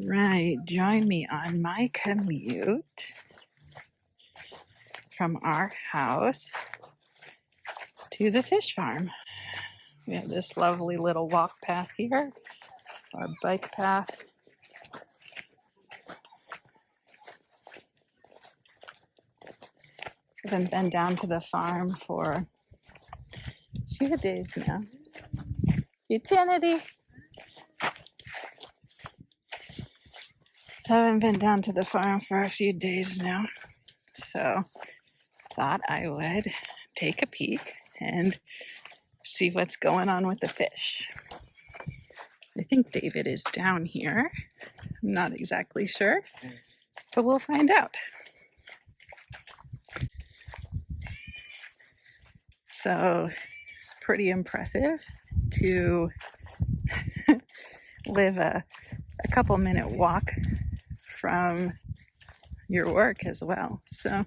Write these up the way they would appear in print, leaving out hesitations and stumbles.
Right, join me on my commute from our house to the fish farm. We have this lovely little walk path here, our bike path. I haven't been down to the farm for a few days now. Utility. Haven't been down to the farm for a few days now, so thought I would take a peek and see what's going on with the fish. I think David is down here. I'm not exactly sure, but we'll find out. So it's pretty impressive to live a couple minute walk from your work as well. So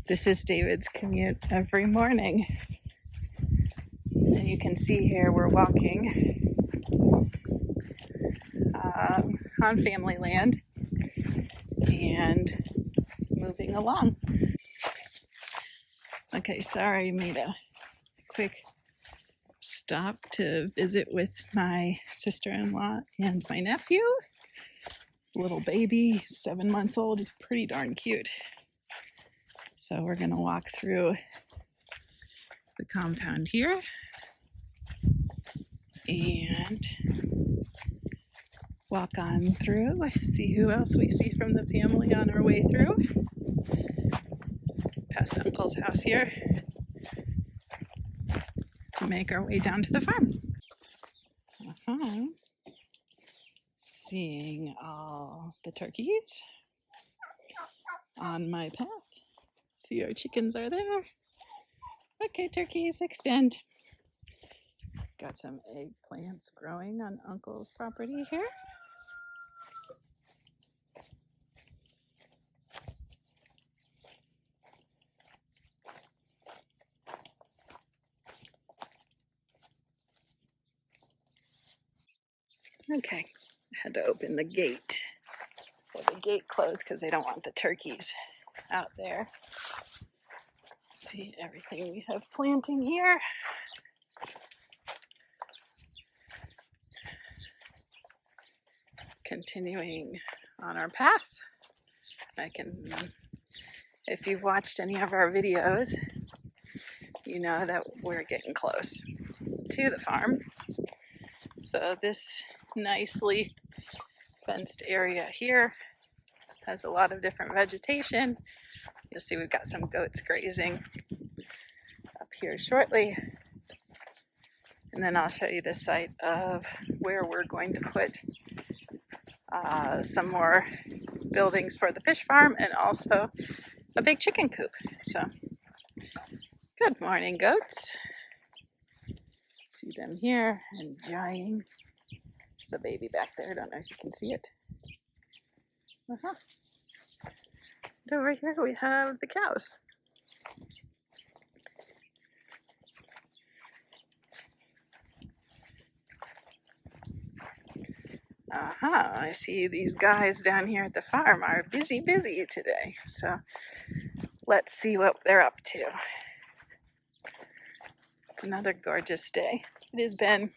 this is David's commute every morning. And you can see here we're walking on family land and moving along. Okay, sorry, I made a quick stop to visit with my sister-in-law and my nephew. Little baby, 7 months old, he's pretty darn cute. So we're gonna walk through the compound here and walk on through, see who else we see from the family on our way through. Past Uncle's house here to make our way down to the farm. Seeing all the turkeys on my path. See our chickens are there. Okay, turkeys, extend. Got some eggplants growing on Uncle's property here. Okay, I had to open the gate. Well, the gate closed because they don't want the turkeys out there. See everything we have planting here. Continuing on our path. If you've watched any of our videos, you know that we're getting close to the farm. So this nicely fenced area here has a lot of different vegetation. You'll see we've got some goats grazing up here shortly. And then I'll show you the site of where we're going to put some more buildings for the fish farm and also a big chicken coop. So, good morning, goats. See them here enjoying. There's a baby back there. I don't know if you can see it. And over here we have the cows. I see these guys down here at the farm are busy today. So let's see what they're up to. It's another gorgeous day. It has been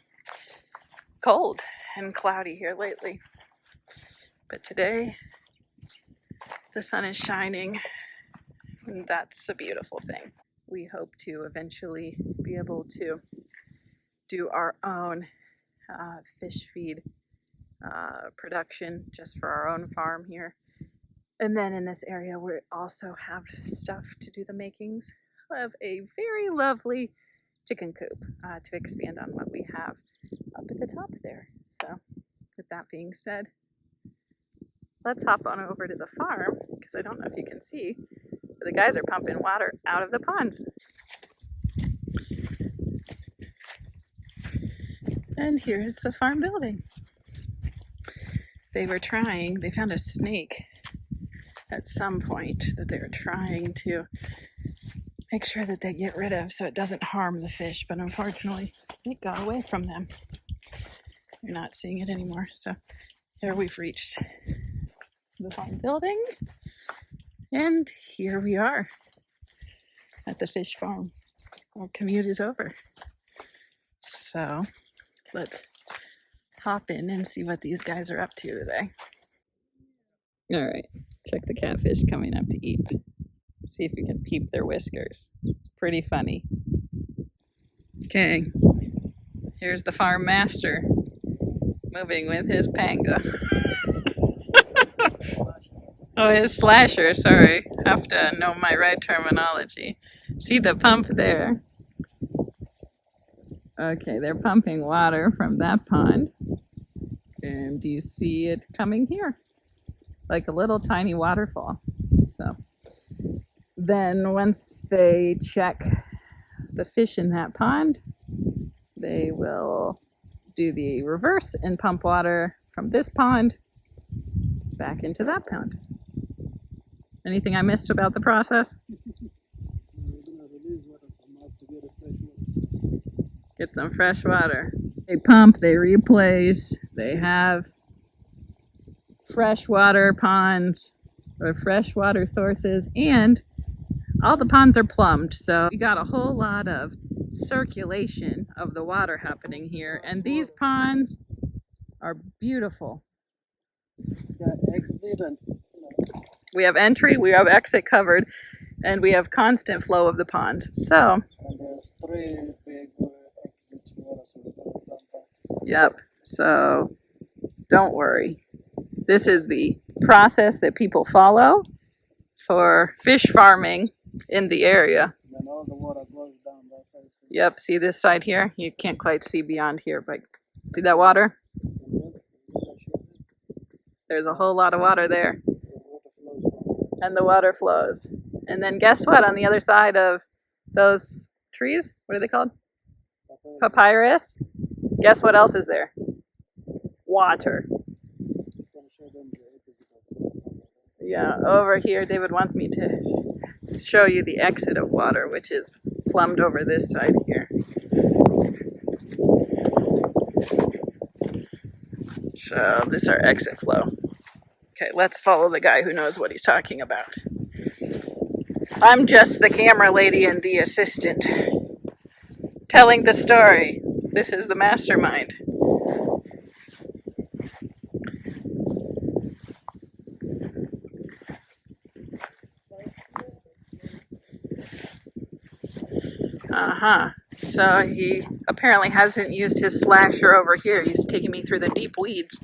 cold and cloudy here lately, but today the sun is shining, and that's a beautiful thing. We hope to eventually be able to do our own fish feed production just for our own farm here. And then in this area we also have stuff to do the makings of a very lovely chicken coop to expand on what we have up at the top there. So with that being said, let's hop on over to the farm, because I don't know if you can see, but the guys are pumping water out of the ponds. And here's the farm building. They found a snake at some point that they're trying to make sure that they get rid of so it doesn't harm the fish, but unfortunately it got away from them. You're not seeing it anymore. So here we've reached the farm building, and here we are at the fish farm. Our commute is over. So let's hop in and see what these guys are up to today. All right, check the catfish coming up to eat. See if we can peep their whiskers. It's pretty funny. Okay, here's the farm master moving with his panga. Oh, his slasher, sorry. Have to know my right terminology. See the pump there? Okay, they're pumping water from that pond. And do you see it coming here? Like a little tiny waterfall. So then once they check the fish in that pond, they will do the reverse and pump water from this pond back into that pond. Anything I missed about the process? Get some fresh water. They pump, they replace, they have freshwater ponds or freshwater sources, and all the ponds are plumbed. So we got a whole lot of circulation of the water happening here, and these ponds are beautiful. We have entry, we have exit covered, and we have constant flow of the pond. So, and there's 3 big exits. Yep. So don't worry. This is the process that people follow for fish farming in the area. And all the water goes down that side. Yep. See this side here? You can't quite see beyond here, but see that water? There's a whole lot of water there. And the water flows. And then guess what? On the other side of those trees, what are they called? Papyrus. Guess what else is there? Water. Yeah, over here, David wants me to show you the exit of water, which is plumbed over this side here. So this is our exit flow. Okay, let's follow the guy who knows what he's talking about. I'm just the camera lady and the assistant, telling the story. This is the mastermind. So he apparently hasn't used his slasher over here. He's taking me through the deep weeds.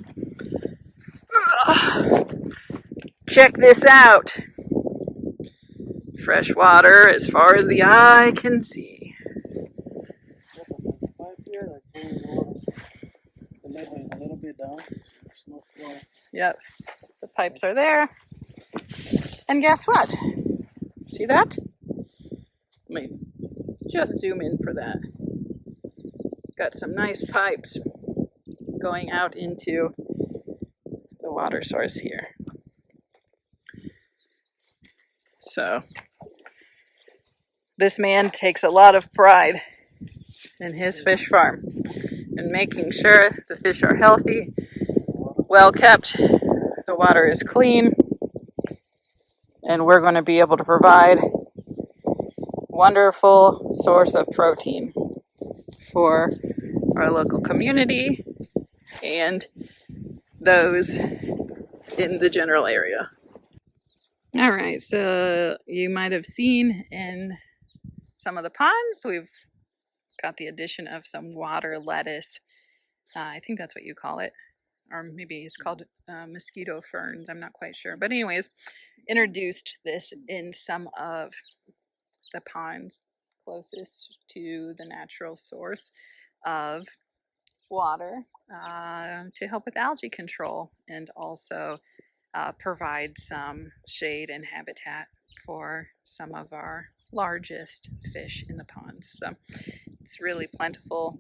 Check this out. Fresh water as far as the eye can see. Yep, the pipes are there. And guess what? See that? Let me just zoom in for that. Got some nice pipes going out into the water source here. So this man takes a lot of pride in his fish farm and making sure the fish are healthy, well kept, the water is clean, and we're going to be able to provide wonderful source of protein for our local community and those in the general area. All right, so you might have seen in some of the ponds, we've got the addition of some water lettuce. I think that's what you call it. Or maybe it's called mosquito ferns. I'm not quite sure. But anyways, introduced this in some of the ponds closest to the natural source of water to help with algae control and also provide some shade and habitat for some of our largest fish in the pond. So it's really plentiful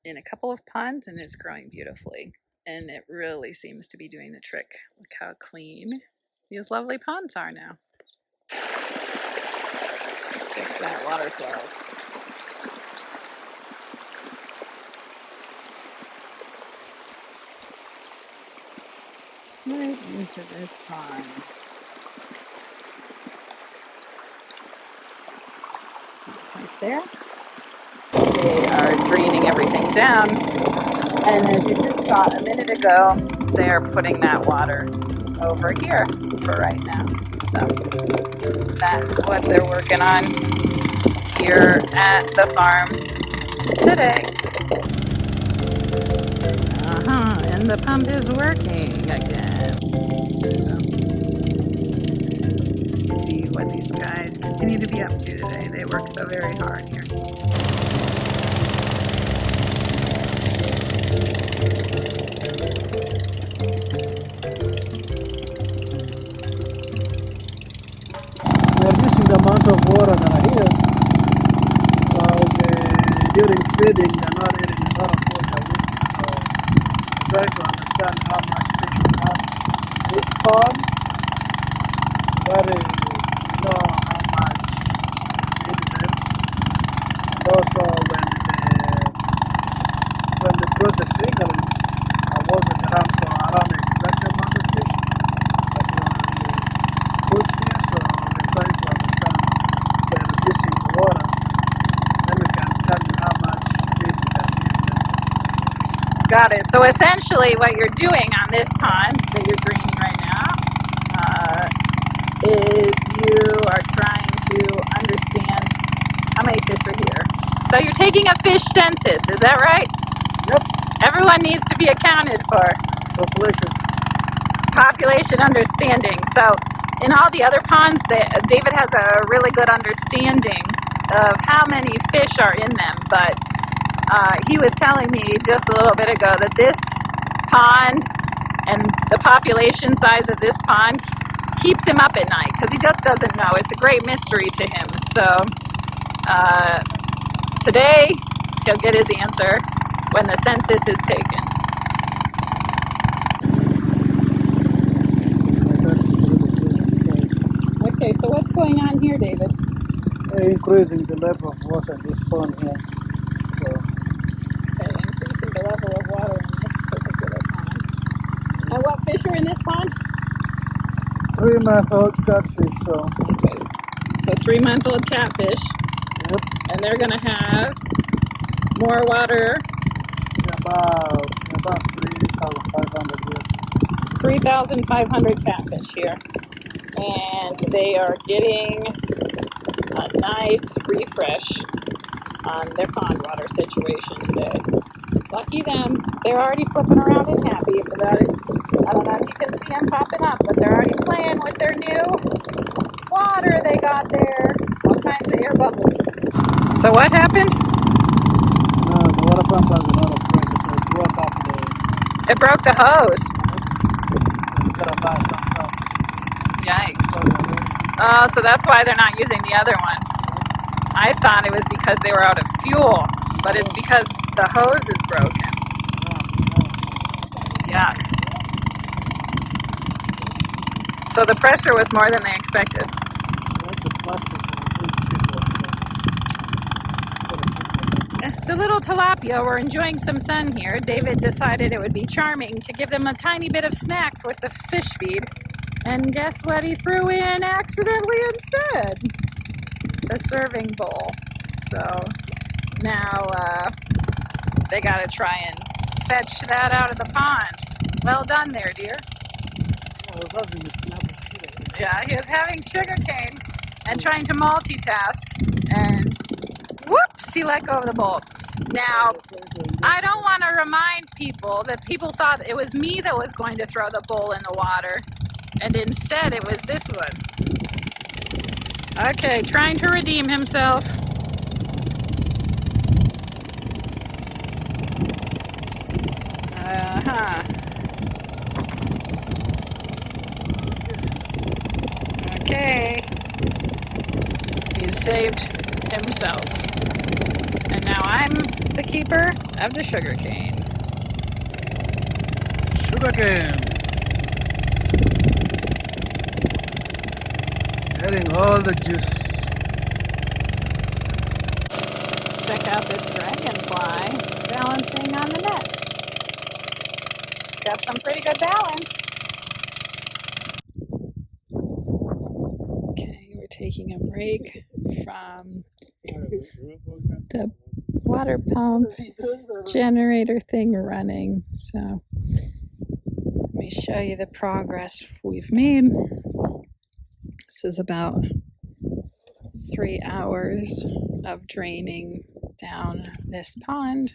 in a couple of ponds and is growing beautifully. And it really seems to be doing the trick. Look how clean these lovely ponds are now. Check that water flow. Right into this pond. Right there. They are draining everything down. And as you just saw a minute ago, they're putting that water over here for right now. So that's what they're working on here at the farm today. And the pump is working again. So, see what these guys continue to be up to today. They work so very hard here. Reducing the amount of water that are here. During feeding, they're not eating a lot of food they're wasting. So I'm trying to understand how much fish we have in this pond. That is, know how much we feed them. And also when they brought the fingerling, I wasn't around, so I don't know exact amount of fish that you put here. So we're trying to understand by reducing the water. Then we can tell you how much fish we can give them. Got it. So essentially what you're doing on this pond that you're draining right now is you are trying to understand how many fish are here. So you're taking a fish census, is that right? Yep. Everyone needs to be accounted for. Population understanding. So in all the other ponds, David has a really good understanding of how many fish are in them, but he was telling me just a little bit ago that this pond and the population size of this pond keeps him up at night because he just doesn't know. It's a great mystery to him. So today he'll get his answer when the census is taken. Okay, so what's going on here, David? Increasing the level of water in this pond here. So, okay, increasing the level of water in this particular pond. And what fish are in this pond? 3-month-old catfish. Okay, so 3-month-old catfish. Yep. And they're going to have more water. About 3,500 here. 3,500 catfish here. And they are getting a nice refresh on their pond water situation today. Lucky them. They're already flipping around and happy about it. I don't know if you can see them popping up, but they're already playing with their new water they got there. All kinds of air bubbles. So what happened? No, the water pump has a lot of pressure, so it broke off the... It broke the hose. So we gotta buy some stuff. Yikes. Oh, so that's why they're not using the other one. I thought it was because they were out of fuel, but it's because the hose is broken. Yeah. So the pressure was more than they expected. The little tilapia were enjoying some sun here. David decided it would be charming to give them a tiny bit of snack with the fish feed. And guess what he threw in accidentally instead? The serving bowl. So now they gotta try and fetch that out of the pond. Well done there, dear. Yeah, he was having sugar cane and trying to multitask, and whoops, he let go of the bowl. Now, I don't want to remind people that people thought it was me that was going to throw the bowl in the water, and instead it was this one. Okay, trying to redeem himself. Okay. He's saved himself. And now I'm the keeper of the sugar cane. Sugar cane. getting all the juice. Check out this dragonfly balancing on the net. Got some pretty good balance. Okay, we're taking a break from the water pump generator thing running. So let me show you the progress we've made. This is about 3 hours of draining down this pond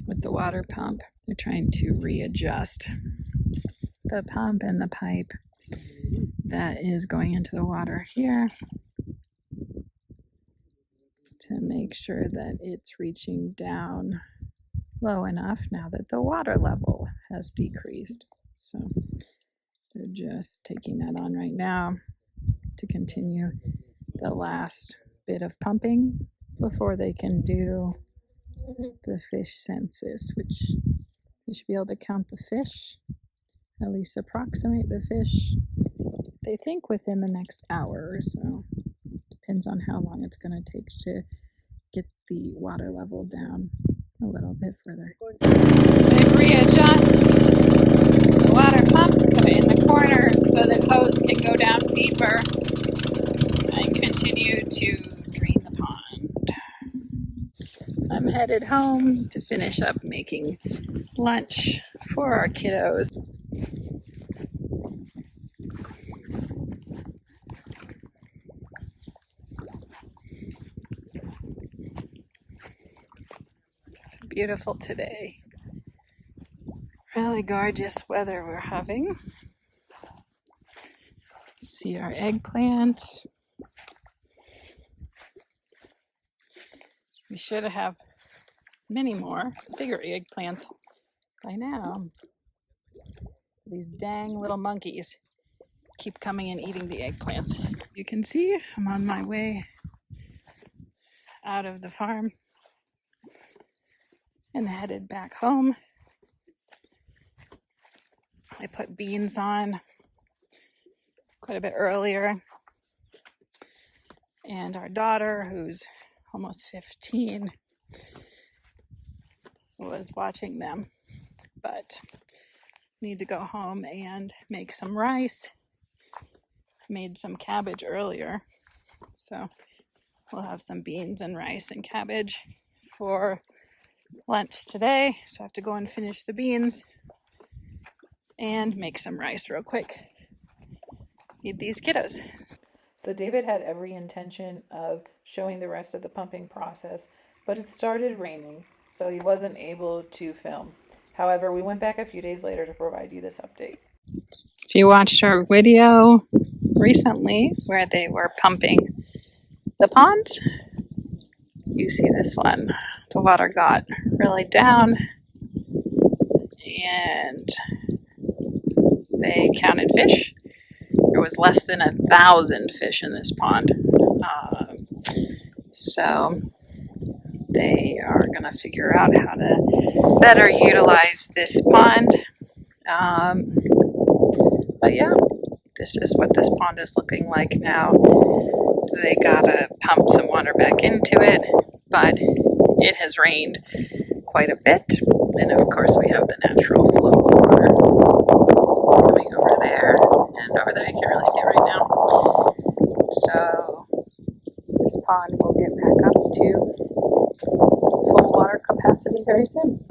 with the water pump. They're trying to readjust the pump and the pipe that is going into the water here to make sure that it's reaching down low enough now that the water level has decreased. So they're just taking that on right now to continue the last bit of pumping before they can do the fish census, which they should be able to count the fish, at least approximate the fish, they think within the next hour or so. Depends on how long it's going to take to get the water level down a little bit further. They readjust the water pump, put it in the corner so the hose can go down deeper and continue to drain the pond. I'm headed home to finish up making lunch for our kiddos. It's beautiful today. Really gorgeous weather we're having. See our eggplants. We should have many more bigger eggplants by now. These dang little monkeys keep coming and eating the eggplants. You can see I'm on my way out of the farm and headed back home. I put beans on quite a bit earlier, and our daughter, who's almost 15, was watching them, but need to go home and make some rice. Made some cabbage earlier, so we'll have some beans and rice and cabbage for lunch today. So I have to go and finish the beans and make some rice real quick. Feed these kiddos. So David had every intention of showing the rest of the pumping process, but it started raining, so he wasn't able to film. However, we went back a few days later to provide you this update. If you watched our video recently where they were pumping the pond, you see this one. The water got really down and they counted fish. There was less than 1,000 fish in this pond. So they are going to figure out how to better utilize this pond. But yeah, this is what this pond is looking like now. They gotta pump some water back into it, but it has rained quite a bit. And of course we have the natural flow of water coming over there and over there. You can't really see it right now. So this pond will get back up to full water capacity very soon.